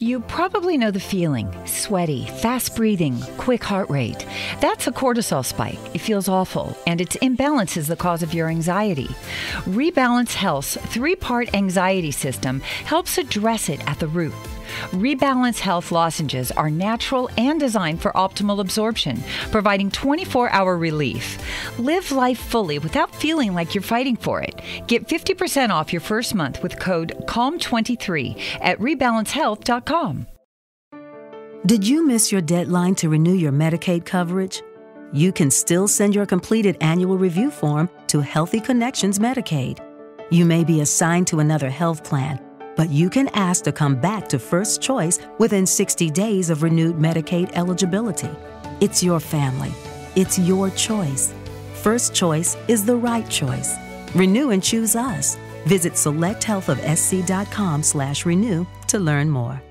You probably know the feeling. Sweaty, fast breathing, quick heart rate. That's a cortisol spike. It feels awful, and its imbalance is the cause of your anxiety. Rebalance Health's 3-part anxiety system helps address it at the root. Rebalance Health lozenges are natural and designed for optimal absorption, providing 24-hour relief. Live life fully without feeling like you're fighting for it. Get 50% off your first month with code CALM23 at rebalancehealth.com. Did you miss your deadline to renew your Medicaid coverage? You can still send your completed annual review form to Healthy Connections Medicaid. You may be assigned to another health plan, but you can ask to come back to First Choice within 60 days of renewed Medicaid eligibility. It's your family. It's your choice. First Choice is the right choice. Renew and choose us. Visit selecthealthofsc.com/renew to learn more.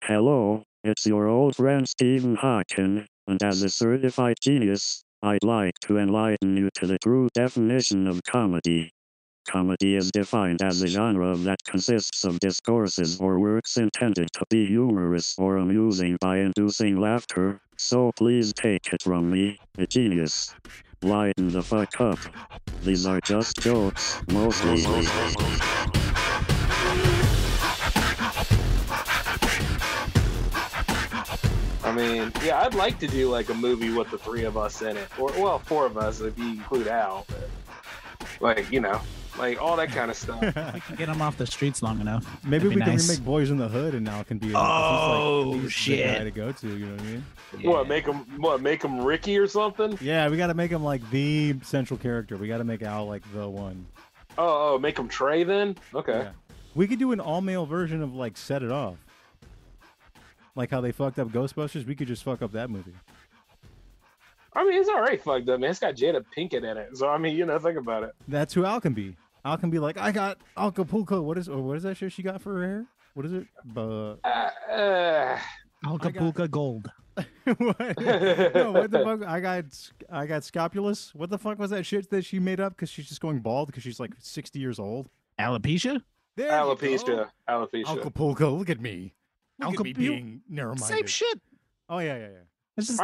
Hello, it's your old friend Stephen Hawking, and as a certified genius, I'd like to enlighten you to the true definition of comedy. Comedy is defined as a genre that consists of discourses or works intended to be humorous or amusing by inducing laughter, so please take it from me, a genius. Lighten the fuck up. These are just jokes, mostly. I mean, yeah, I'd like to do like a movie with the 3 of us in it. Or, well, 4 of us if you include Al. But, like, you know. Like, all that kind of stuff. We can get them off the streets long enough. Maybe we can remake Boys in the Hood, and now it can be. Oh, shit! The guy to go to, you know what I mean? Yeah. Make him Ricky or something? Yeah, we got to make him like the central character. We got to make Al like the one. Oh, make him Trey then? Okay. Yeah. We could do an all-male version of like Set It Off. Like how they fucked up Ghostbusters, we could just fuck up that movie. I mean, it's already fucked up, man. It's got Jada Pinkett in it. So, I mean, you know, think about it. That's who Al can be. Al can be like, I got Acapulco. What is that shit she got for her hair? What is it? Acapulco Gold. What? No, what the fuck? I got scapulous. What the fuck was that shit that she made up because she's just going bald because she's like 60 years old? Alopecia? Alopecia. Acapulco. Look at me. Look at me being narrow-minded. Same shit. Oh, yeah. It's just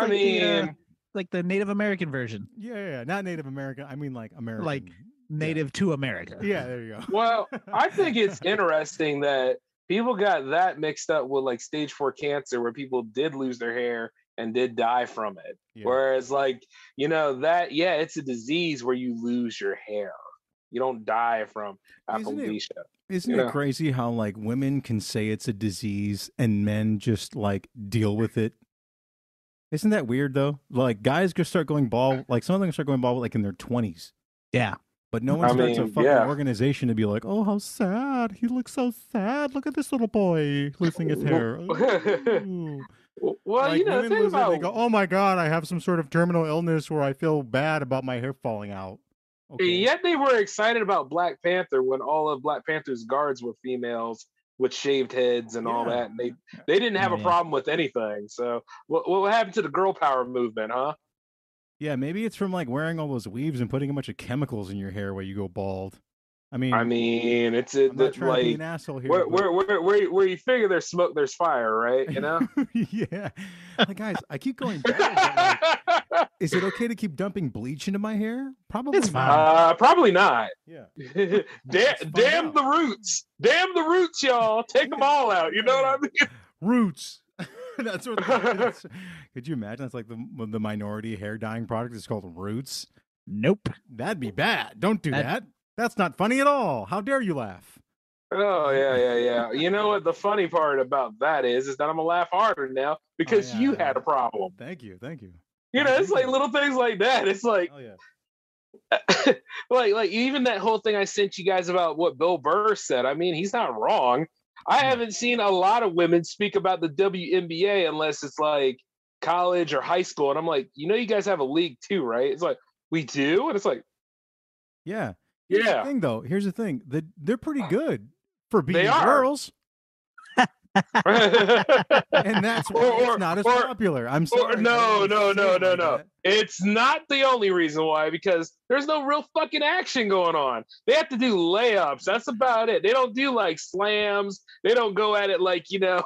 like the Native American version. Yeah. Not Native American. I mean like American. Like native to America. Yeah, there you go. Well, I think it's interesting that people got that mixed up with like stage 4 cancer where people did lose their hair and did die from it. Yeah. Whereas like, you know, that, yeah, it's a disease where you lose your hair. You don't die from alopecia. Isn't it crazy how like women can say it's a disease and men just like deal with it? Isn't that weird though? Like guys just start going bald, like some of them start going bald like in their 20s. Yeah. But no one starts a fucking organization to be like, oh, how sad. He looks so sad. Look at this little boy losing his hair. Well, like, you know, think about... They go, oh my God, I have some sort of terminal illness where I feel bad about my hair falling out. Okay. Yet they were excited about Black Panther when all of Black Panther's guards were females with shaved heads and all that. And they didn't have a problem with anything. So what happened to the girl power movement, huh? Yeah, maybe it's from like wearing all those weaves and putting a bunch of chemicals in your hair where you go bald. I mean, it's like be an asshole here, where you figure there's smoke, there's fire, right? You know? Yeah. Like, guys, I keep going bald. Like, is it okay to keep dumping bleach into my hair? Probably. It's fine. Probably not. Yeah. Damn the roots. Damn the roots, y'all. Take them all out. You know what I mean? Roots. That's what. Could you imagine? That's like the minority hair dyeing product is called Roots. Nope. That'd be bad. Don't do that. That's not funny at all. How dare you laugh? Oh yeah. You know what the funny part about that is that I'm gonna laugh harder now because you had a problem. Thank you. You know, it's like little things like that. It's like, like even that whole thing I sent you guys about what Bill Burr said. I mean, he's not wrong. I haven't seen a lot of women speak about the WNBA unless it's like college or high school. And I'm like, you know, you guys have a league too, right? It's like, we do? And it's like, yeah. Here's the thing, though. They're pretty good for being they are. girls. And that's why it's not as popular. I'm sorry. No. It's not the only reason why, because there's no real fucking action going on. They have to do layups. That's about it. They don't do like slams. They don't go at it like, you know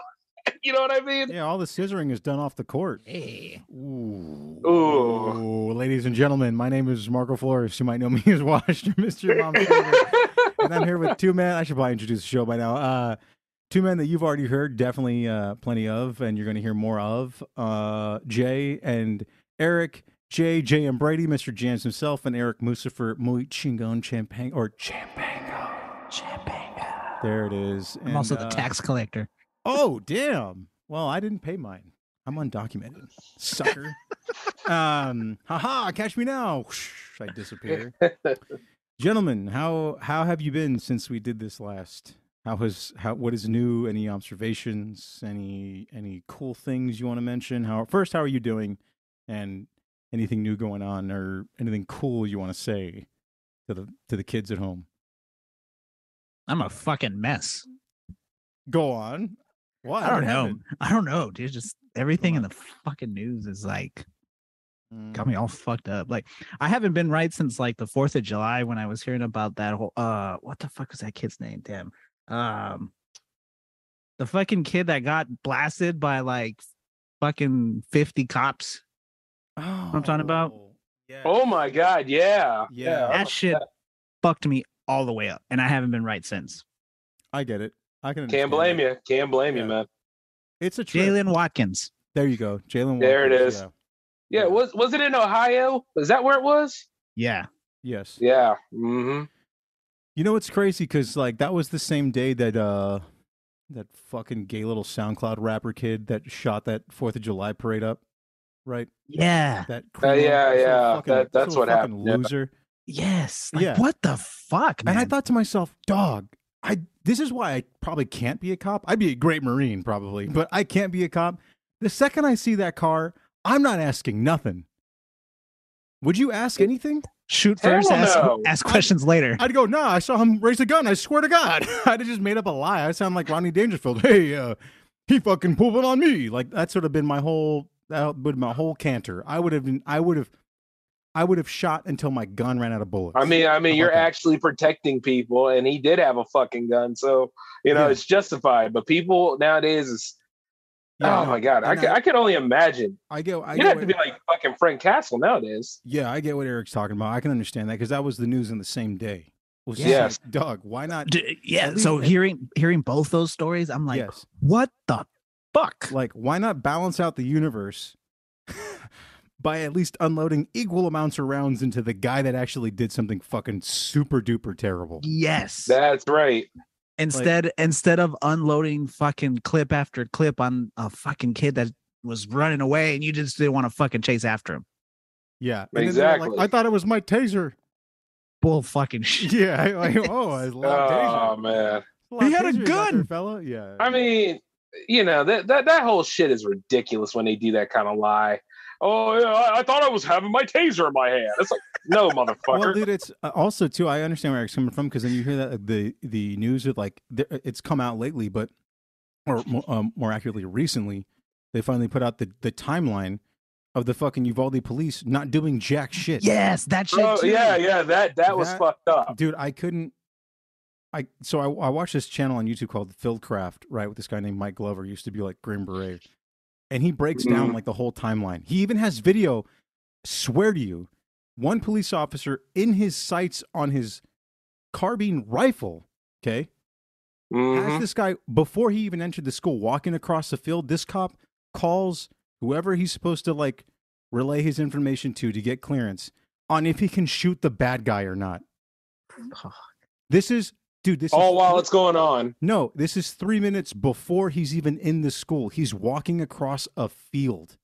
what I mean? Yeah, all the scissoring is done off the court. Hey. Ooh. Ladies and gentlemen, my name is Marco Flores. You might know me as Washed or Mr. Mom's Favorite. And I'm here with two men. I should probably introduce the show by now. Two men that you've already heard, definitely plenty of, and you're going to hear more of. Jay and Eric. Jay and Brady, Mr. Jans himself, and Eric Musafer Muy Chingon Champango. There it is. I'm also the tax collector. Oh, damn. Well, I didn't pay mine. I'm undocumented. Sucker. Haha, catch me now. I disappear. Gentlemen, how have you been since we did this last? What is new? Any observations? Any cool things you want to mention? How are you doing? And anything new going on, or anything cool you want to say to the kids at home? I'm a fucking mess. Go on. What? I don't know, dude. Just everything in the fucking news is like got me all fucked up. Like, I haven't been right since like the 4th of July when I was hearing about that whole what the fuck was that kid's name? Damn. The fucking kid that got blasted by like fucking 50 cops. Oh, what I'm talking about? Yeah. Oh my god, yeah. That shit fucked me all the way up, and I haven't been right since. I get it. I can. Can't blame you. Can't blame you, man. It's a trip. Jalen Watkins. There you go, Jalen Watkins. There it is. Yeah. Was it in Ohio? Is that where it was? Yeah. Yes. Yeah. Mm-hmm. You know what's crazy? Because like that was the same day that that fucking gay little SoundCloud rapper kid that shot that 4th of July parade up, right? Yeah. That that's what happened. Loser. Yes. Like, what the fuck, man? And I thought to myself, dog, this is why I probably can't be a cop. I'd be a great Marine probably, but I can't be a cop. The second I see that car, I'm not asking nothing. Would you ask anything? Shoot first, ask questions later. I'd go, I saw him raise a gun. I swear to God. I'd have just made up a lie. I sound like Rodney Dangerfield. Hey, he fucking pulled it on me. Like that sort of been my whole canter. I would have shot until my gun ran out of bullets. I mean, you're actually protecting people, and he did have a fucking gun, so it's justified. But people nowadays is, my god, I could only imagine. You'd have to be like fucking Frank Castle nowadays. Yeah, I get what Eric's talking about. I can understand that because that was the news in the same day. Well, yes, Doug, why not? So hearing both those stories, I'm like, what the fuck? Like, why not balance out the universe by at least unloading equal amounts of rounds into the guy that actually did something fucking super duper terrible? Yes, that's right. Instead of unloading fucking clip after clip on a fucking kid that was running away and you just didn't want to fucking chase after him. Yeah, exactly. Like, I thought it was my taser. Bull fucking shit. Yeah, I love taser. Oh man, he had a gun, there, fella. Yeah. I mean, that whole shit is ridiculous when they do that kind of lie. Oh, yeah, I thought I was having my taser in my hand. It's like, no, motherfucker. Well, dude, it's also, too, I understand where Eric's coming from, because then you hear that the news of, like, it's come out lately, or more accurately, recently, they finally put out the timeline of the fucking Uvalde police not doing jack shit. Yes, that shit, too. Yeah, that was fucked up. Dude, I watched this channel on YouTube called Fieldcraft, right, with this guy named Mike Glover, used to be, like, Green Beret. And he breaks down like the whole timeline. He even has video, swear to you, one police officer in his sights on his carbine rifle, okay, has this guy, before he even entered the school, walking across the field, this cop calls whoever he's supposed to like relay his information to get clearance on if he can shoot the bad guy or not. This is... Dude, this while it's going on. No, this is 3 minutes before he's even in the school. He's walking across a field.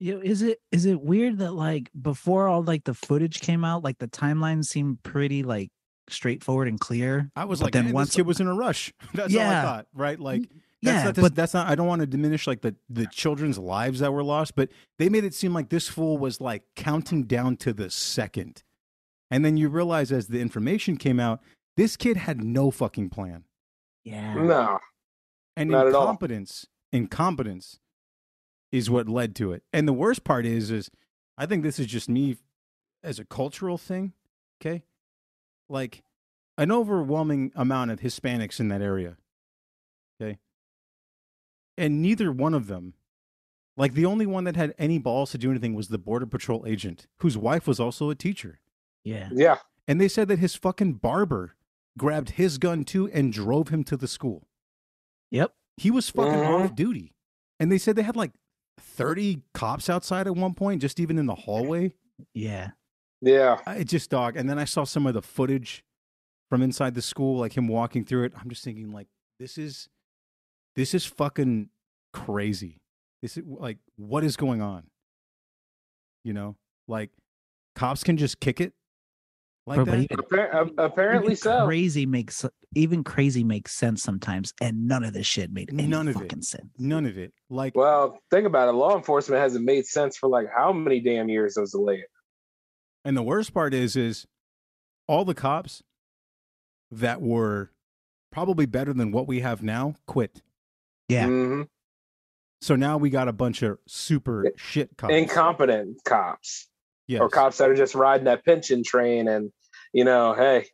Is it weird that like before all like the footage came out, like the timeline seemed pretty like straightforward and clear? I was like, then once this kid was in a rush. That's all I thought, right? Like, that's not. I don't want to diminish like the children's lives that were lost, but they made it seem like this fool was like counting down to the second. And then you realize as the information came out, this kid had no fucking plan. Yeah. No. And Not at all. incompetence is what led to it. And the worst part is I think this is just me as a cultural thing, okay? Like, an overwhelming amount of Hispanics in that area, okay? And neither one of them, like, the only one that had any balls to do anything was the Border Patrol agent, whose wife was also a teacher. Yeah. Yeah. And they said that his fucking barber grabbed his gun, too, and drove him to the school. Yep. He was fucking off duty. And they said they had, like, 30 cops outside at one point, just even in the hallway. Yeah. Yeah. It just, dog. And then I saw some of the footage from inside the school, like him walking through it. I'm just thinking, like, this is fucking crazy. This is, like, what is going on? You know, like, cops can just kick it like Bro, that. Apparently so. Crazy makes sense sometimes, and none of this shit made any fucking sense. None of it. Like, well, think about it. Law enforcement hasn't made sense for like how many damn years as of late. And the worst part is all the cops that were probably better than what we have now quit. Yeah. Mm-hmm. So now we got a bunch of super shit cops. Incompetent cops. Yes. Or cops that are just riding that pension train and, you know, hey,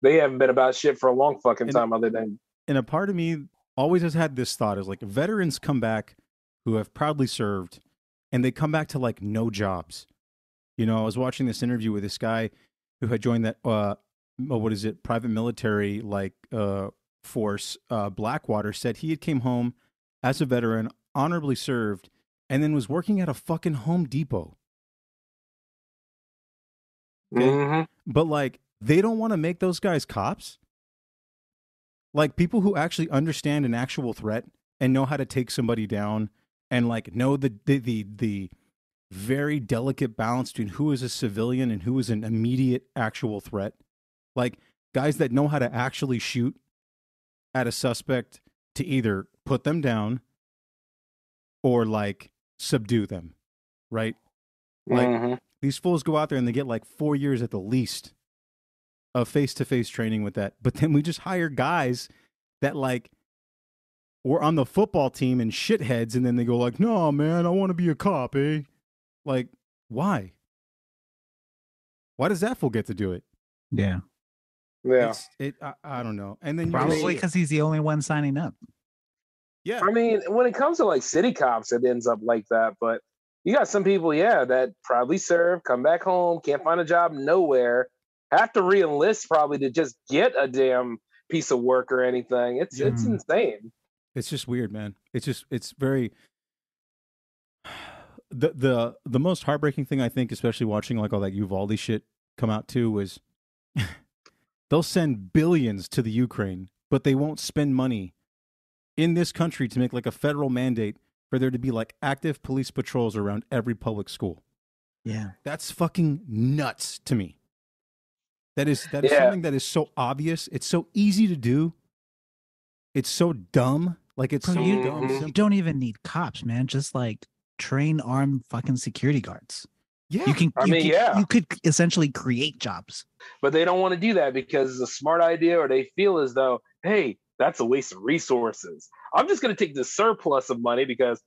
they haven't been about shit for a long fucking time other than. And a part of me always has had this thought is like veterans come back who have proudly served and they come back to like no jobs. You know, I was watching this interview with this guy who had joined that, private military force, Blackwater, said he had came home as a veteran, honorably served, and then was working at a fucking Home Depot. Okay? Mm-hmm. But like, they don't want to make those guys cops. Like people who actually understand an actual threat and know how to take somebody down and like know the very delicate balance between who is a civilian and who is an immediate actual threat. Like guys that know how to actually shoot at a suspect to either put them down or like subdue them, right? Like these fools go out there and they get like 4 years at the least of face-to-face training with that. But then we just hire guys that like were on the football team and shitheads, and then they go like, "No, man, I want to be a cop, eh?" Like, why? Why does that fool get to do it? Yeah. Yeah. I don't know. And then probably because he's the only one signing up. Yeah. I mean, when it comes to like city cops, it ends up like that. But you got some people, that proudly serve, come back home, can't find a job nowhere, have to re-enlist probably to just get a damn piece of work or anything. It's insane. It's just weird, man. It's very the most heartbreaking thing I think, especially watching like all that Uvalde shit come out too, was they'll send billions to the Ukraine, but they won't spend money in this country to make like a federal mandate for there to be like active police patrols around every public school. Yeah. That's fucking nuts to me. That is something that is so obvious. It's so easy to do. It's so dumb. Like it's so dumb. You don't even need cops, man. Just like train armed fucking security guards. Yeah. You could essentially create jobs. But they don't want to do that because it's a smart idea, or they feel as though, hey, that's a waste of resources. I'm just going to take the surplus of money, because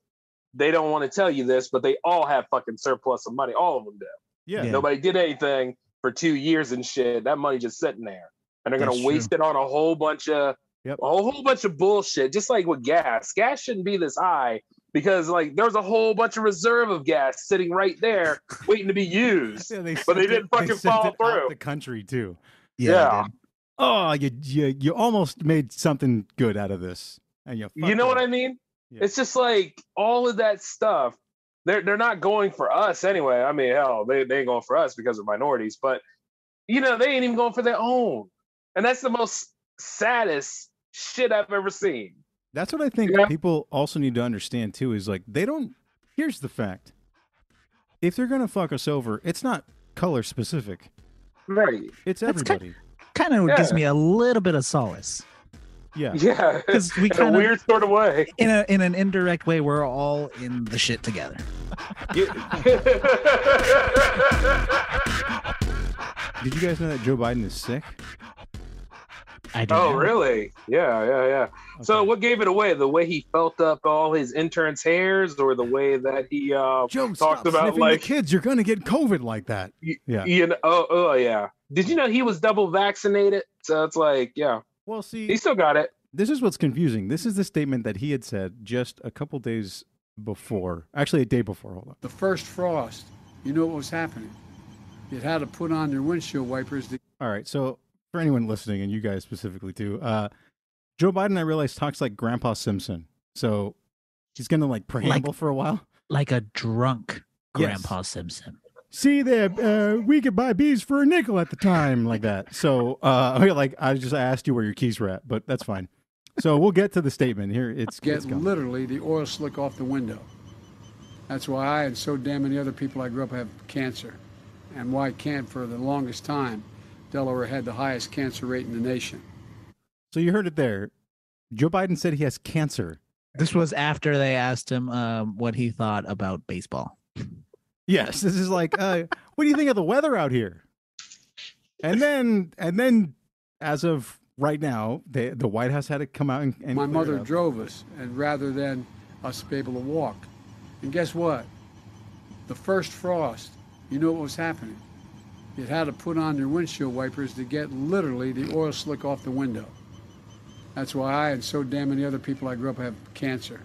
they don't want to tell you this, but they all have fucking surplus of money. All of them do. Yeah. Nobody did anything for 2 years and shit. That money just sitting there, and they're going to waste it on a whole bunch of bullshit. Just like with gas shouldn't be this high, because like there's a whole bunch of reserve of gas sitting right there waiting to be used. But they didn't fucking follow through. The country too. Yeah. Oh, you almost made something good out of this, and you know what I mean? Yeah. It's just like all of that stuff. They're not going for us anyway. I mean, hell, they ain't going for us because we're minorities, but they ain't even going for their own, and that's the most saddest shit I've ever seen. That's what I think people also need to understand too, is like here's the fact. If they're gonna fuck us over, it's not color specific. Right. It's everybody. Kind of gives me a little bit of solace. Yeah. Yeah. Because we in a weird sort of way. In an indirect way, we're all in the shit together. Did you guys know that Joe Biden is sick? I do. Oh, now. really? Yeah. Okay. So what gave it away? The way he felt up all his interns' hairs, or the way that he Joe, talked stop about sniffing like the kids. You're gonna get COVID like that. Yeah. you know? Oh, yeah. Did you know he was double vaccinated? So it's like, yeah, Well, see, he still got it. this is what's confusing. This is the statement that he had said just a couple days before. Actually, a day before. Hold on. The first frost, you know what was happening. You had to put on your windshield wipers. All right. So for anyone listening, and you guys specifically too, Joe Biden, I realize, talks like Grandpa Simpson. So he's gonna like preamble for a while, Like a drunk Yes. Grandpa Simpson. See there, we could buy bees for a nickel at the time, like that. So, like I asked you where your keys were at, but that's fine. So we'll get to the statement here. It's coming. Literally the oil slick off the window. That's why I and so damn many other people I grew up have cancer, and why can't for the longest time, Delaware had the highest cancer rate in the nation. So you heard it there. Joe Biden said he has cancer. This was after they asked him what he thought about baseball. Yes, this is like, what do you think of the weather out here? And then, as of right now, the White House had to come out and My clear mother it up. drove us, and rather than us be able to walk. And guess what? The first frost, you know what was happening. You had to put on your windshield wipers to get literally the oil slick off the window. That's why I and so damn many other people I grew up have cancer.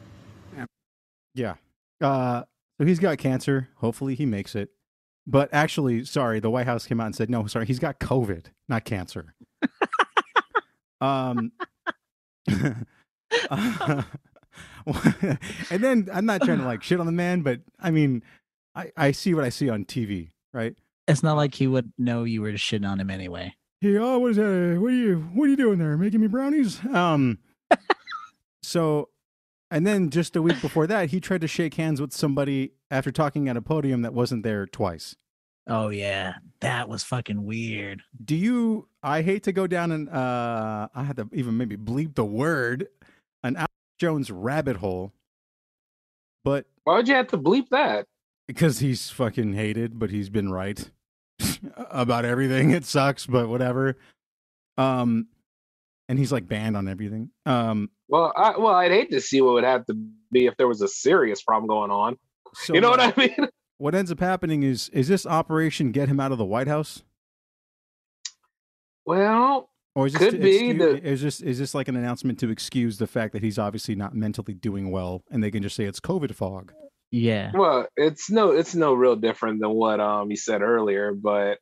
Yeah. So he's got cancer. Hopefully he makes it. But actually, sorry, the White House came out and said, no, sorry, he's got COVID, not cancer. And then I'm not trying to like shit on the man, but I mean, I see what I see on TV, right? It's not like he would know you were shitting on him anyway. Hey, oh, what is that? What are you doing there? Making me brownies? So, and then just a week before that, he tried to shake hands with somebody after talking at a podium that wasn't there twice. Oh yeah, that was fucking weird. I hate to go down and I had to even maybe bleep the word, an Alex Jones rabbit hole, but Why'd you have to bleep that? because he's fucking hated, but he's been right about everything. It sucks, but whatever. And he's like banned on everything. Well, I'd hate to see what would have to be if there was a serious problem going on. So You know what I mean? what ends up happening is this operation get him out of the White House? Well, Or is this Could be is this like an announcement to excuse the fact that he's obviously not mentally doing well, and they can just say it's COVID fog? Yeah. well, it's no real different than what you said earlier, but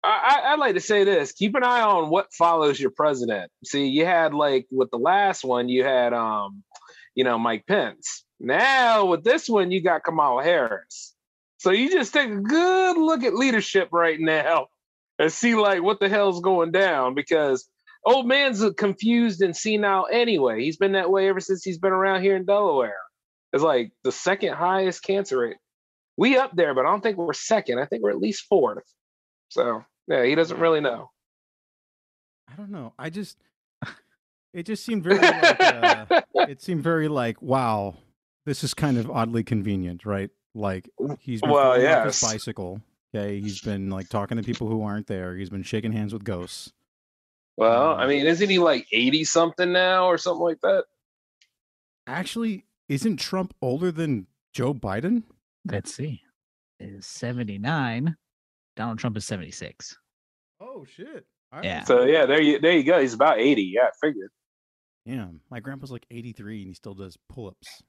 I'd like to say this: keep an eye on what follows your president. See, you had like with the last one, you had Mike Pence. Now with this one, you got Kamala Harris. So you just take a good look at leadership right now and see like what the hell's going down, because old man's confused and senile anyway. He's been that way ever since he's been around here in Delaware. It's like the second highest cancer rate. We up there, but I don't think we're second. I think we're at least fourth. So yeah, he doesn't really know. I don't know. It just seemed very like, it seemed very like, wow, this is kind of oddly convenient, right? Like he's been falling off his bicycle. Okay, he's been like talking to people who aren't there. He's been shaking hands with ghosts. Well, I mean, isn't he like 80 something now or something like that? Actually, isn't Trump older than Joe Biden? Let's see. Is 79. Donald Trump is 76. Oh shit! Yeah. So yeah, there you go. He's about 80. Yeah, I figured. Yeah, my grandpa's like 83 and he still does pull-ups.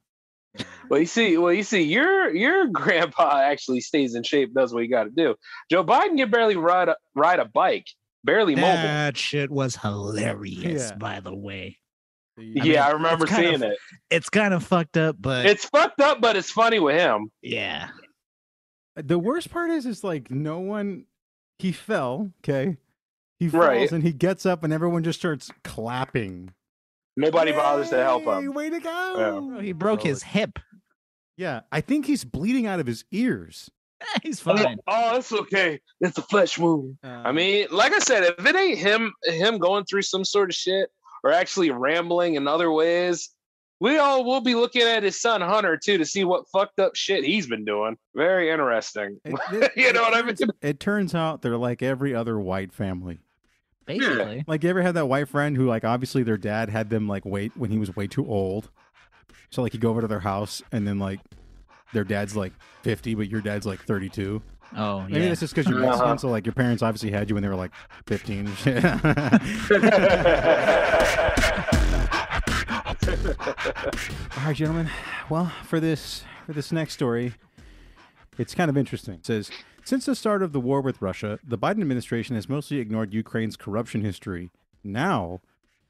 Well, you see, your grandpa actually stays in shape, does what you got to do. Joe Biden can barely ride a bike, barely mobile. That shit was hilarious, Yeah. by the way. I remember seeing it. It's kind of fucked up, but It's fucked up, but it's funny with him. yeah. The worst part is like no one. He fell. Okay, he falls Right. and he gets up and everyone just starts clapping. Nobody bothers to help Yay, him. Way to go! Bro, he broke his hip. Yeah, I think he's bleeding out of his ears. He's fine. Oh, it's okay. It's a flesh wound. I mean, like I said, if it ain't him going through some sort of shit or actually rambling in other ways, we'll be looking at his son Hunter too to see what fucked up shit he's been doing. Very interesting. You know what I mean? It turns out they're like every other white family. basically. Like, you ever had that white friend who, like, obviously their dad had them, like, wait when he was way too old. So, like, you go over to their house and then, like, their dad's, like, 50, but your dad's, like, 32. Oh, yeah. Maybe that's just because you're Mexican, so, like, your parents obviously had you when they were, like, 15. All right, gentlemen. Well, for this next story, it's kind of interesting. It says, since the start of the war with Russia, the Biden administration has mostly ignored Ukraine's corruption history. Now,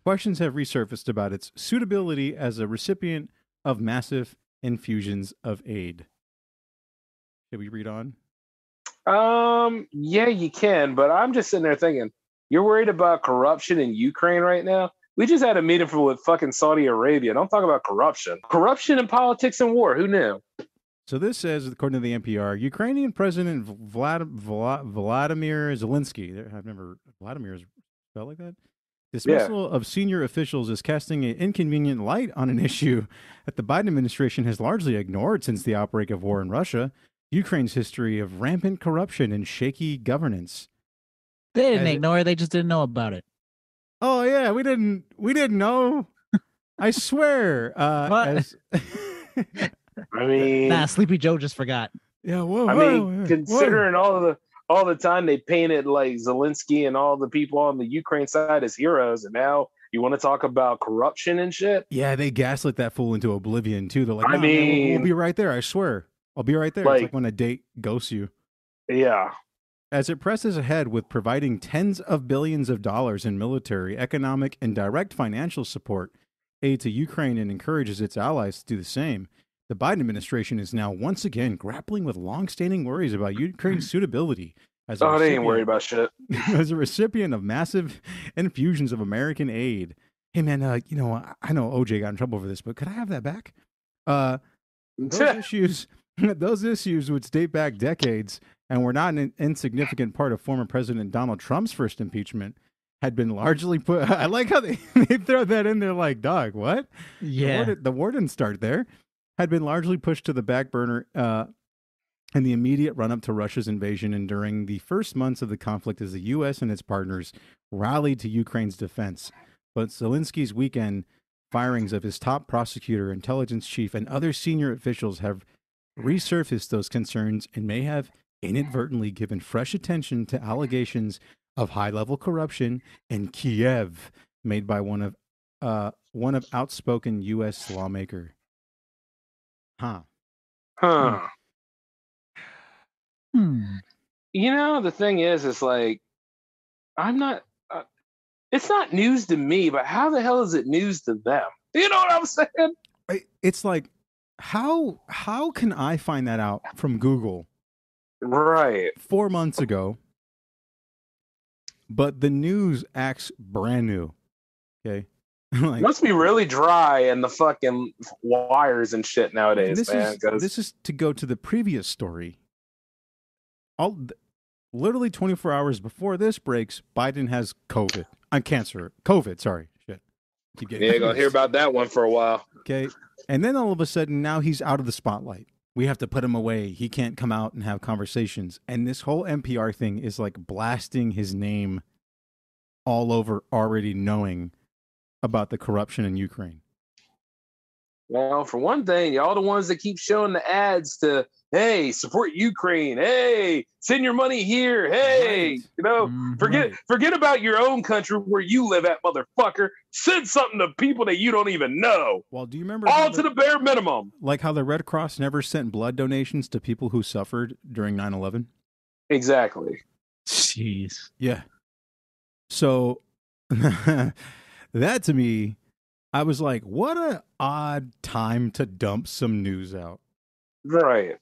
questions have resurfaced about its suitability as a recipient of massive infusions of aid. Should we read on? Yeah, you can, but I'm just sitting there thinking, you're worried about corruption in Ukraine right now? We just had a meeting with fucking Saudi Arabia. Don't talk about corruption. Corruption in politics and war. Who knew? So this says, according to the NPR, Ukrainian President Vladimir Zelensky, I've never, Vladimir is spelled like that? Dismissal of senior officials is casting an inconvenient light on an issue that the Biden administration has largely ignored since the outbreak of war in Russia, Ukraine's history of rampant corruption and shaky governance. They didn't ignore it, they just didn't know about it. Oh, yeah, we didn't know. I swear. I mean, nah, Sleepy Joe just forgot. Yeah, considering all the time they painted like Zelensky and all the people on the Ukraine side as heroes, and now you want to talk about corruption and shit? Yeah, they gaslit that fool into oblivion too. They're like, no, man, we'll be right there. I swear, I'll be right there. It's like when a date ghosts you. Yeah. As it presses ahead with providing tens of billions of dollars in military, economic, and direct financial support, aid to Ukraine, and encourages its allies to do the same, the Biden administration is now once again grappling with long-standing worries about Ukraine's suitability. They ain't worried about shit. As a recipient of massive infusions of American aid. Hey, man, I know OJ got in trouble for this, but could I have that back? Those issues would date back decades and were not an insignificant part of former President Donald Trump's first impeachment, had been largely put... I like how they throw that in there like, dog, what? Yeah. The war didn't start there. Had been largely pushed to the back burner in the immediate run-up to Russia's invasion and during the first months of the conflict as the U.S. and its partners rallied to Ukraine's defense. But Zelensky's weekend firings of his top prosecutor, intelligence chief, and other senior officials have resurfaced those concerns and may have inadvertently given fresh attention to allegations of high-level corruption in Kiev made by one of outspoken U.S. lawmaker. Huh. You know, the thing is like, I'm not, it's not news to me, but how the hell is it news to them? You know what I'm saying? It's like, how can I find that out from Google? Right. 4 months ago, but the news acts brand new. Okay. Like, must be really dry and the fucking wires and shit nowadays, this is to go to the previous story. Literally 24 hours before this breaks, Biden has COVID. COVID, sorry. Shit. You're going to hear about that one for a while. Okay. And then all of a sudden, now he's out of the spotlight. We have to put him away. He can't come out and have conversations. And this whole NPR thing is like blasting his name all over, already knowing about the corruption in Ukraine. Well, for one thing, y'all the ones that keep showing the ads to, hey, support Ukraine. Hey, send your money here. Hey, forget about your own country where you live at, motherfucker. Send something to people that you don't even know. Well, do you remember all to the bare minimum? Like how the Red Cross never sent blood donations to people who suffered during 9/11? Exactly. Jeez. Yeah. So that to me, I was like, what an odd time to dump some news out. Right.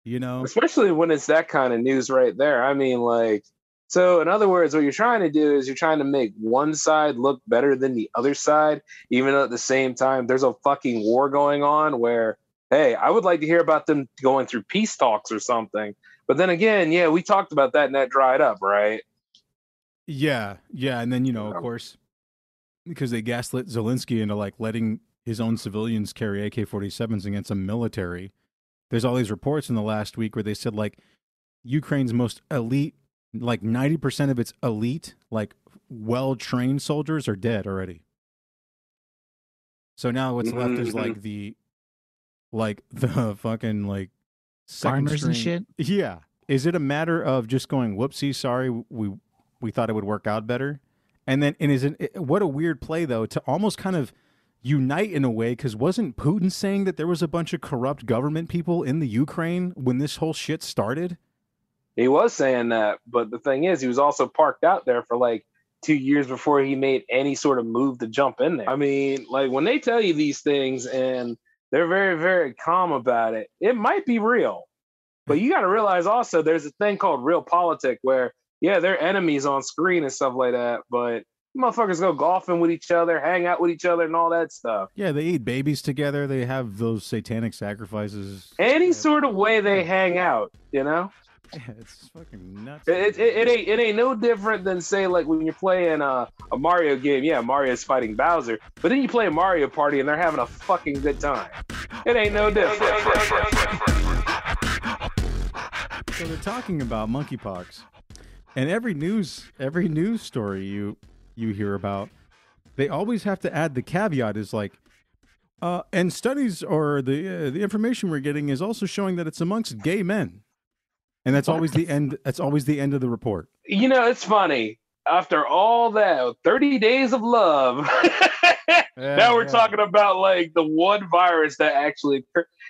You know? Especially when it's that kind of news right there. I mean, like, so in other words, what you're trying to do is you're trying to make one side look better than the other side, even though at the same time there's a fucking war going on where, hey, I would like to hear about them going through peace talks or something. But then again, yeah, we talked about that and that dried up, right? Yeah. Yeah. And then, of course, because they gaslit Zelensky into like letting his own civilians carry AK-47s against a military. There's all these reports in the last week where they said like Ukraine's most elite, like 90% of its elite, like well-trained soldiers are dead already. So now what's left is like the fucking like second farmers string. and shit. Yeah. Is it a matter of just going, whoopsie, sorry, we thought it would work out better? And then, what a weird play, though, to almost kind of unite in a way, because wasn't Putin saying that there was a bunch of corrupt government people in the Ukraine when this whole shit started? He was saying that, but the thing is, he was also parked out there for like 2 years before he made any sort of move to jump in there. I mean, like when they tell you these things and they're very, very calm about it, it might be real. But you got to realize also there's a thing called real politic where, yeah, they're enemies on screen and stuff like that, but motherfuckers go golfing with each other, hang out with each other and all that stuff. Yeah, they eat babies together. They have those satanic sacrifices. Any sort of way they hang out, you know? Yeah, it's fucking nuts. It ain't no different than, say, like when you're playing a Mario game. Yeah, Mario's fighting Bowser, but then you play a Mario Party and they're having a fucking good time. It ain't no different. So they're talking about monkeypox, and every news story you hear about, they always have to add the caveat is like, and studies or the information we're getting is also showing that it's amongst gay men, and that's always the end. That's always the end of the report. You know, it's funny. After all that 30 days of love, now we're talking about like the one virus that actually,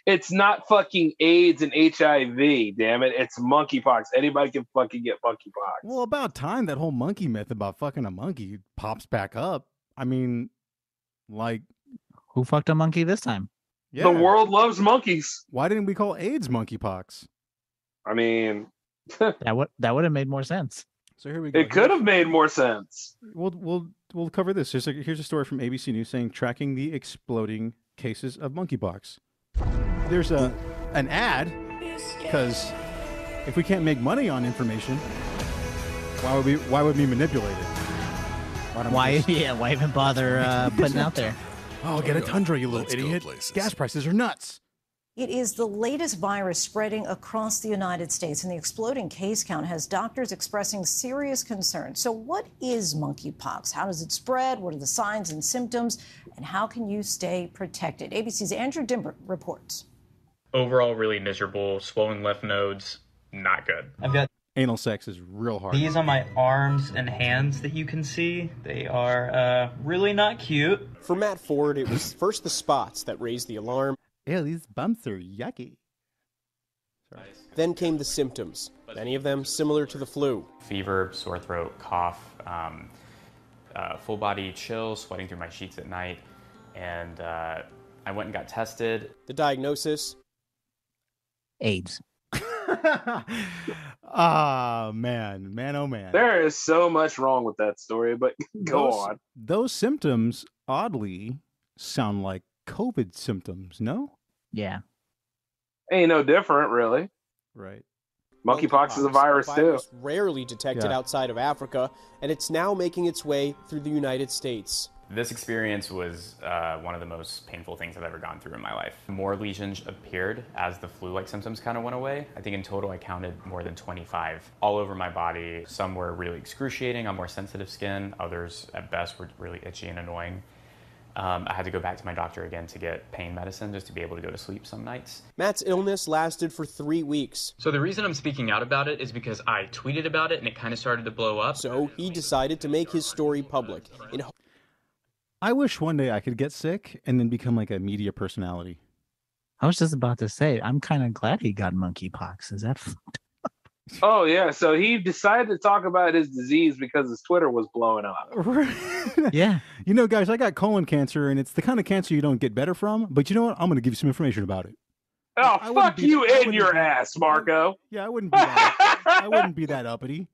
it's not fucking AIDS and HIV, damn it. It's monkeypox. Anybody can fucking get monkeypox. Well, about time that whole monkey myth about fucking a monkey pops back up. I mean, like, who fucked a monkey this time? Yeah. The world loves monkeys. Why didn't we call AIDS monkeypox? I mean, that would have made more sense. So here we go. It could have made more sense. We'll cover this. Here's a story from ABC News saying tracking the exploding cases of monkeypox. There's an ad because if we can't make money on information, why would we manipulate it? Why even bother putting it out there? Oh, get a Tundra, you little idiot! Gas prices are nuts. It is the latest virus spreading across the United States, and the exploding case count has doctors expressing serious concern. So what is monkeypox? How does it spread? What are the signs and symptoms? And how can you stay protected? ABC's Andrew Dimber reports. Overall, really miserable. Swollen lymph nodes, not good. I've got anal sex is real hard. These on my arms and hands that you can see. They are really not cute. For Matt Ford, it was first the spots that raised the alarm. Ew, these bumps are yucky. Sorry. Then came the symptoms, many of them similar to the flu. Fever, sore throat, cough, full body chills, sweating through my sheets at night. And I went and got tested. The diagnosis? AIDS. Ah, man, oh man. There is so much wrong with that story, but go on. Those symptoms, oddly, sound like COVID symptoms, no? Yeah. Ain't no different, really. Right. Monkeypox is a virus, too. Rarely detected outside of Africa, and it's now making its way through the United States. This experience was one of the most painful things I've ever gone through in my life. More lesions appeared as the flu-like symptoms kind of went away. I think in total I counted more than 25 all over my body. Some were really excruciating on more sensitive skin. Others, at best, were really itchy and annoying. I had to go back to my doctor again to get pain medicine just to be able to go to sleep some nights. Matt's illness lasted for 3 weeks. So the reason I'm speaking out about it is because I tweeted about it and it kind of started to blow up. So he decided to make his story public. I wish one day I could get sick and then become like a media personality. I was just about to say, I'm kind of glad he got monkeypox. Is that Oh, yeah. So he decided to talk about his disease because his Twitter was blowing up. Yeah. You know, guys, I got colon cancer, and it's the kind of cancer you don't get better from. But you know what? I'm going to give you some information about it. Oh, fuck you in your ass, Marco. Yeah, I wouldn't be that, I wouldn't be that uppity.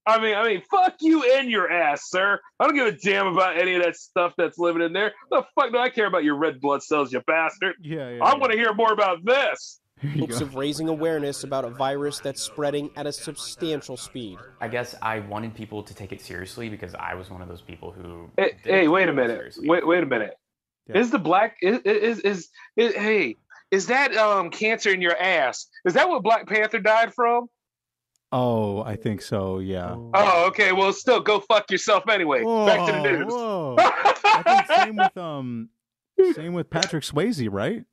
I mean, fuck you in your ass, sir. I don't give a damn about any of that stuff that's living in there. The fuck do I care about your red blood cells, you bastard? Yeah. I want to hear more about this. Hopes of raising awareness about a virus that's spreading at a substantial speed. I guess I wanted people to take it seriously because I was one of those people who. Hey, wait a minute. Wait a minute. Yeah. Is the black is that cancer in your ass? Is that what Black Panther died from? Oh, I think so. Yeah. Oh, okay. Well, still go fuck yourself anyway. Back to the news. Whoa. I think same with Patrick Swayze, right?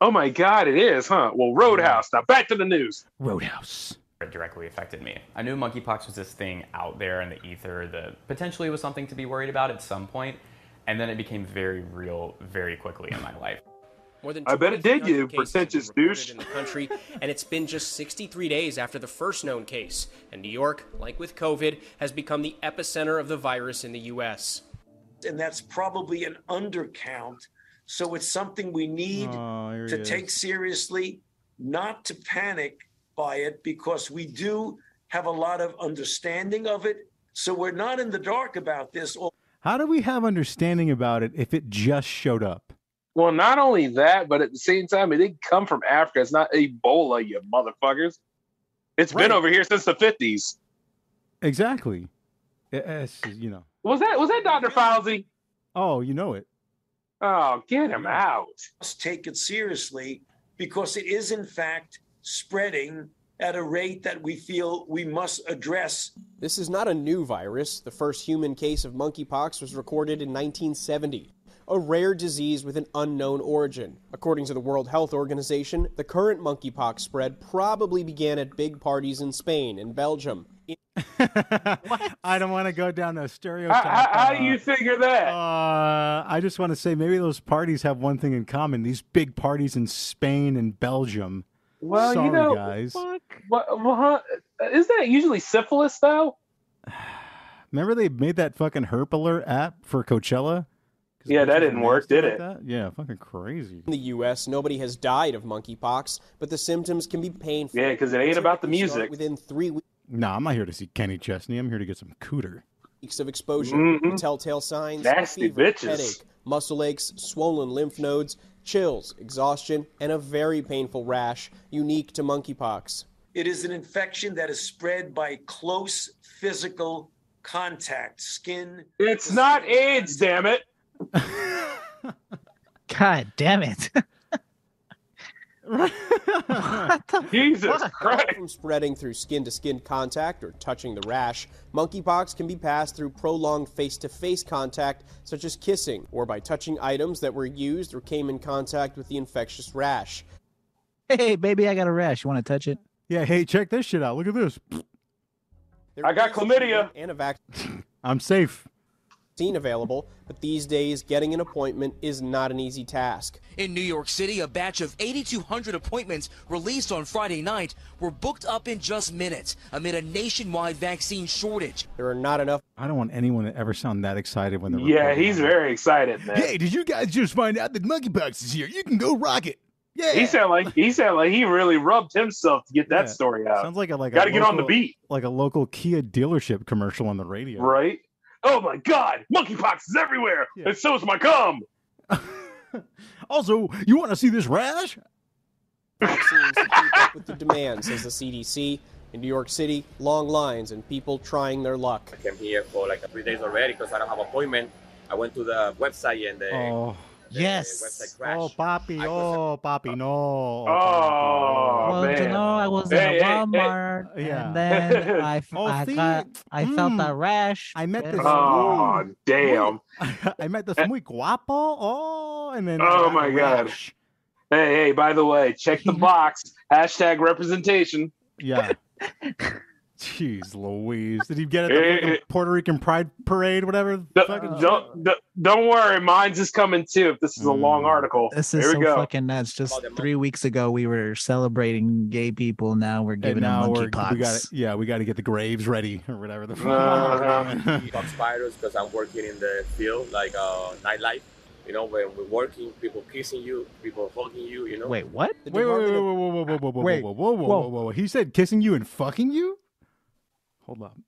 Oh my God, it is, huh? Well, Roadhouse. Now back to the news. Roadhouse. It directly affected me. I knew monkeypox was this thing out there in the ether that potentially was something to be worried about at some point, and then it became very real very quickly in my life. More than I bet it did, you pretentious douche. In the country, and it's been just 63 days after the first known case. And New York, like with COVID, has become the epicenter of the virus in the U.S. And that's probably an undercount. So it's something we need to take seriously, not to panic by it, because we do have a lot of understanding of it. So we're not in the dark about this. How do we have understanding about it if it just showed up? Well, not only that, but at the same time, it didn't come from Africa. It's not Ebola, you motherfuckers. It's been over here since the 50s. Exactly. It's, you know. Was that Dr. Fauci? Oh, you know it. Oh, get him out. Let's take it seriously, because it is, in fact, spreading at a rate that we feel we must address. This is not a new virus. The first human case of monkeypox was recorded in 1970. A rare disease with an unknown origin. According to the World Health Organization, the current monkeypox spread probably began at big parties in Spain and Belgium. I don't want to go down a stereotype. How do you figure that? I just want to say maybe those parties have one thing in common. These big parties in Spain and Belgium. Well, sorry, you know, guys. Isn't that usually syphilis, though? Remember they made that fucking Herp Alert app for Coachella? Yeah, that didn't work, did it? Yeah, fucking crazy. In the U.S., nobody has died of monkeypox, but the symptoms can be painful. Yeah, because it ain't about the music. Within 3 weeks. No, I'm not here to see Kenny Chesney. I'm here to get some cooter. Weeks of exposure. The telltale signs: nasty fever, bitches, headache, muscle aches, swollen lymph nodes, chills, exhaustion, and a very painful rash unique to monkeypox. It is an infection that is spread by close physical contact, skin. It's not AIDS, damn it. God damn it. Jesus Christ. From spreading through skin-to-skin contact or touching the rash, monkeypox can be passed through prolonged face-to-face contact, such as kissing, or by touching items that were used or came in contact with the infectious rash. Hey, baby, I got a rash. You want to touch it? Yeah, hey, check this shit out. Look at this. I got chlamydia. And a vaccine. I'm safe. Available, but these days getting an appointment is not an easy task. In New York City, a batch of 8,200 appointments released on Friday night were booked up in just minutes amid a nationwide vaccine shortage. There are not enough. I don't want anyone to ever sound that excited when they're Yeah, he's very excited, man. Hey, did you guys just find out that monkeypox is here? You can go rock it. Yeah. He sounded like he really rubbed himself to get that story out. Sounds like gotta get on the beat. Like a local Kia dealership commercial on the radio. Right? Oh my God, monkeypox is everywhere, and so is my cum. Also, you want to see this rash? Vaccines to keep up with the demand, says the CDC. In New York City, long lines and people trying their luck. I came here for like 3 days already because I don't have an appointment. I went to the website and the website crashed. Oh, papi, no. Oh, man. You know, I was in Walmart, and then I felt that rash. I met this. Oh, damn. I met this muy guapo. Oh, and then. Oh, my God. Hey, by the way, check the box. # representation. Yeah. Jeez Louise. Did he get it at the Puerto Rican Pride Parade, whatever? Don't worry. Mine's is coming too if this is a long article. This is so fucking nuts. Just 3 weeks ago, we were celebrating gay people. Now we're giving them monkeypox. We got to get the graves ready or whatever the Monkeypox virus because I'm working in the field, like nightlife. You know, when we're working, people kissing you, people hugging you, you know. Wait, what? Whoa. He said kissing you and fucking you? Hold up.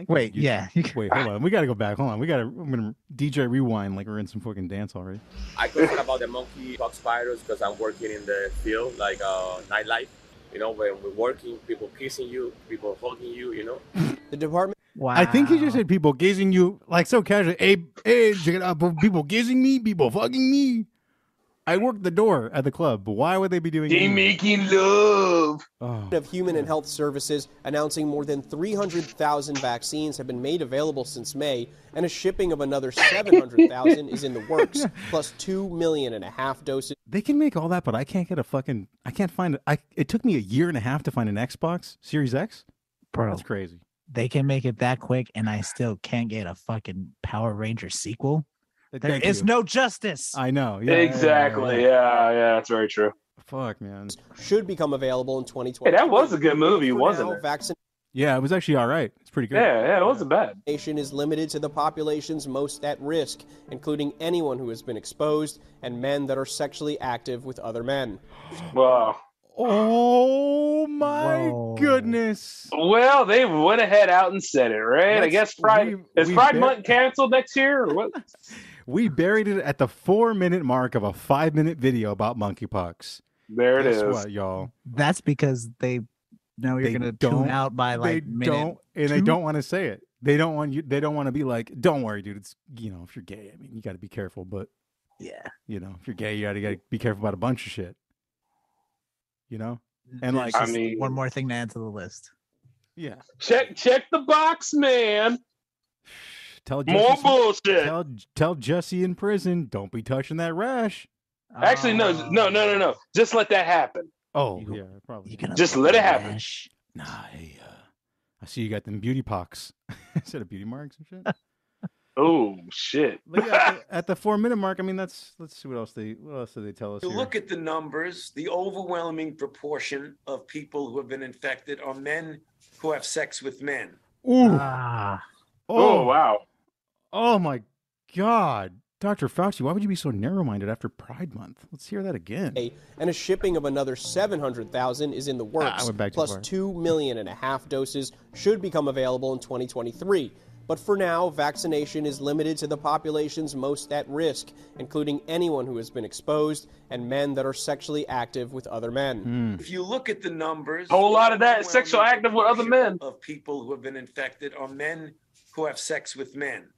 Wait, Wait, hold on. We got to go back. Hold on. I'm going to DJ rewind like we're in some fucking dance already. I could talk about the monkeypox virus because I'm working in the field, like nightlife. You know, when we're working, people kissing you, people hugging you, you know. The department. Wow. I think he just said people gazing you like so casually. Hey, check it out. People gazing me, people fucking me. I work the door at the club. Why would they be doing They making love. Of Human and Health Services announcing more than 300,000 vaccines have been made available since May, and a shipping of another 700,000 is in the works, plus 2.5 million doses. They can make all that, but I can't get I can't find it. It took me 1.5 years to find an Xbox Series X. Bro, that's crazy. They can make it that quick, and I still can't get a fucking Power Ranger sequel. There is no justice. I know. Yeah, exactly. Yeah, that's very true. Fuck, man. Should become available in 2020. Hey, that was a good movie, wasn't it? Yeah, it was actually all right. It's pretty good. Yeah, it wasn't bad. Vaccination is limited to the populations most at risk, including anyone who has been exposed and men that are sexually active with other men. Wow. Oh my goodness! Well, they went ahead out and said it, right? I guess Pride Month canceled next year, or what? We buried it at the 4-minute mark of a 5-minute video about monkeypox. There it Guess is. what, y'all? That's because they know you're going to tune out by like minute they don't want to say it. They don't want you. They don't want to be like, "Don't worry, dude. It's if you're gay, I mean, you got to be careful." But yeah, if you're gay, you got to be careful about a bunch of shit. And like, I mean, one more thing to add to the list. Yeah. Check the box, man. Tell more Jesse, bullshit. Tell Jesse in prison, don't be touching that rash. Actually, no. Just let that happen. Oh, yeah, probably. Just let it happen. Nah, hey, I see you got them beauty pox. Instead of beauty marks and shit. Oh shit! But yeah, at the 4-minute mark, I mean, let's see what else do they tell us. You here? look at the numbers. The overwhelming proportion of people who have been infected are men who have sex with men. Ooh. Oh wow! Oh my God, Dr. Fauci, why would you be so narrow-minded after Pride Month? Let's hear that again. And a shipping of another 700,000 is in the works, plus 2.5 million doses should become available in 2023. But for now, vaccination is limited to the populations most at risk, including anyone who has been exposed and men that are sexually active with other men. If you look at the numbers, a whole lot of that is sexual active with other men. Of people who have been infected are men who have sex with men.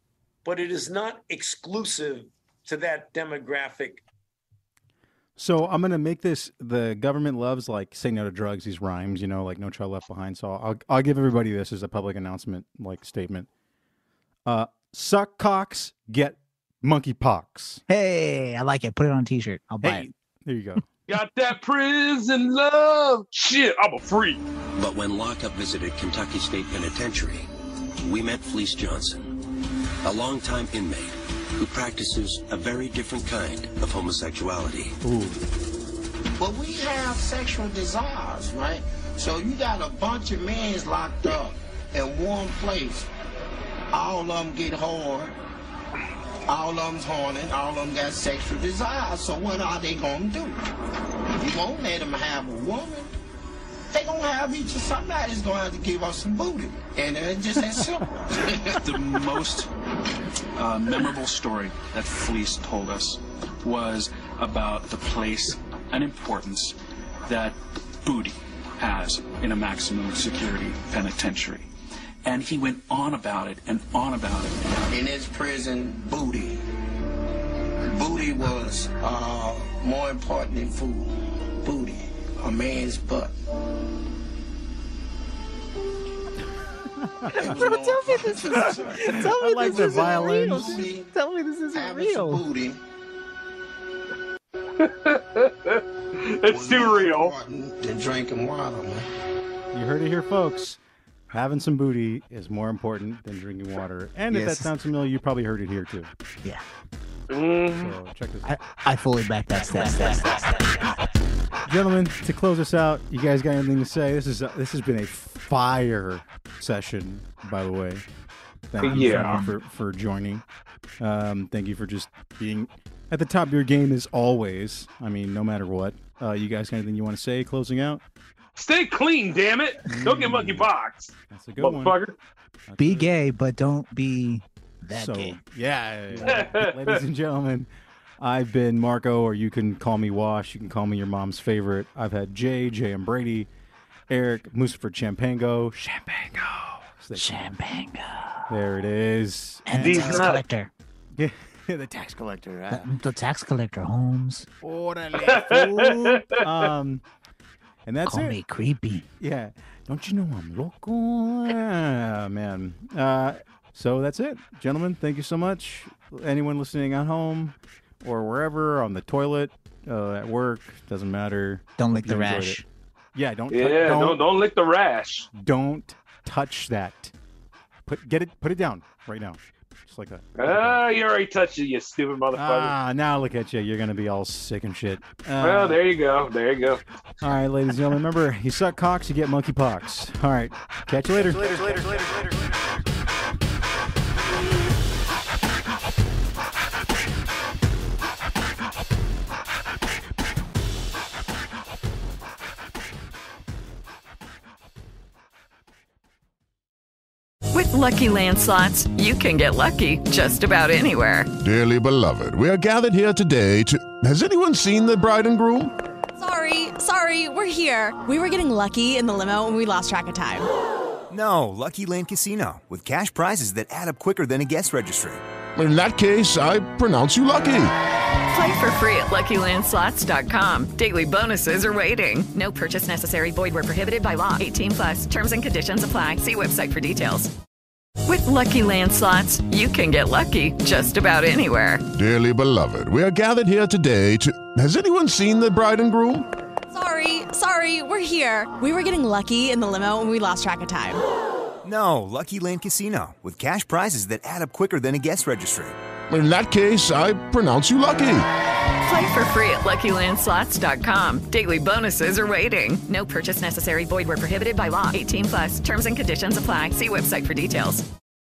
But it is not exclusive to that demographic. So I'm going to make this, the government loves like say no to drugs, these rhymes, like No Child Left Behind. So I'll give everybody this as a public announcement, like statement. Suck cocks, get monkeypox. Hey, I like it. Put it on a t-shirt. I'll buy it. There you go. Got that prison love. Shit, I'm a freak. But when lockup visited Kentucky State Penitentiary, we met Fleece Johnson, a longtime inmate who practices a very different kind of homosexuality. Ooh. Well, we have sexual desires, right? So you got a bunch of men locked up in one place. All of them get hard. All of them's horny. All of them got sexual desires. So what are they going to do? You won't let them have a woman. They going to have each of somebody's going to have to give us some booty. And it's just that simple. The most memorable story that Fleece told us was about the place and importance that booty has in a maximum security penitentiary. And he went on about it and on about it. In his prison, booty. Booty was more important than food. Booty. A man's butt. Tell me this isn't real. Tell me this isn't real. Booty. It's too real. Than drinking water, man. You heard it here, folks. Having some booty is more important than drinking water. And if that sounds familiar, you probably heard it here too. Yeah. So check this out. I fully back that stat. Gentlemen, to close us out, you guys got anything to say? This has been a fire session, by the way. Thank you for joining. Thank you for just being at the top of your game as always. I mean, no matter what. You guys got anything you want to say closing out? Stay clean, damn it. Don't get monkeypox. That's a good one. Be gay, but don't be that gay. Yeah. Ladies and gentlemen, I've been Marco, or you can call me Wash. You can call me your mom's favorite. I've had Jay and Brady, Eric, Mustafa Champango. Champango. There it is. And the tax collector. Yeah. The tax collector. The tax collector, Holmes. Orale, fool. And that's Call it. me creepy. Yeah. Don't you know I'm local? Yeah, man. So that's it. Gentlemen, thank you so much. Anyone listening at home or wherever, on the toilet, at work, doesn't matter. Don't lick the You enjoyed rash. it. Yeah, don't lick the rash. Don't touch that. Put it down right now. Just like that. You already touched it, you stupid motherfucker. Now look at you. You're going to be all sick and shit. Well, there you go. There you go. All right, ladies and gentlemen, remember, you suck cocks, you get monkeypox. All right. Catch you later. With Lucky Land Slots, you can get lucky just about anywhere. Dearly beloved, we are gathered here today to... Has anyone seen the bride and groom? Sorry, we're here. We were getting lucky in the limo and we lost track of time. No, Lucky Land Casino, with cash prizes that add up quicker than a guest registry. In that case, I pronounce you lucky. Play for free at LuckyLandSlots.com. Daily bonuses are waiting. No purchase necessary. Void where prohibited by law. 18+. Terms and conditions apply. See website for details. With Lucky Land Slots, you can get lucky just about anywhere. Dearly beloved, we are gathered here today to... Has anyone seen the bride and groom? Sorry, we're here. We were getting lucky in the limo and we lost track of time. No, Lucky Land Casino, with cash prizes that add up quicker than a guest registry. In that case, I pronounce you lucky. Play for free at LuckyLandSlots.com. Daily bonuses are waiting. No purchase necessary. Void where prohibited by law. 18+. Terms and conditions apply. See website for details.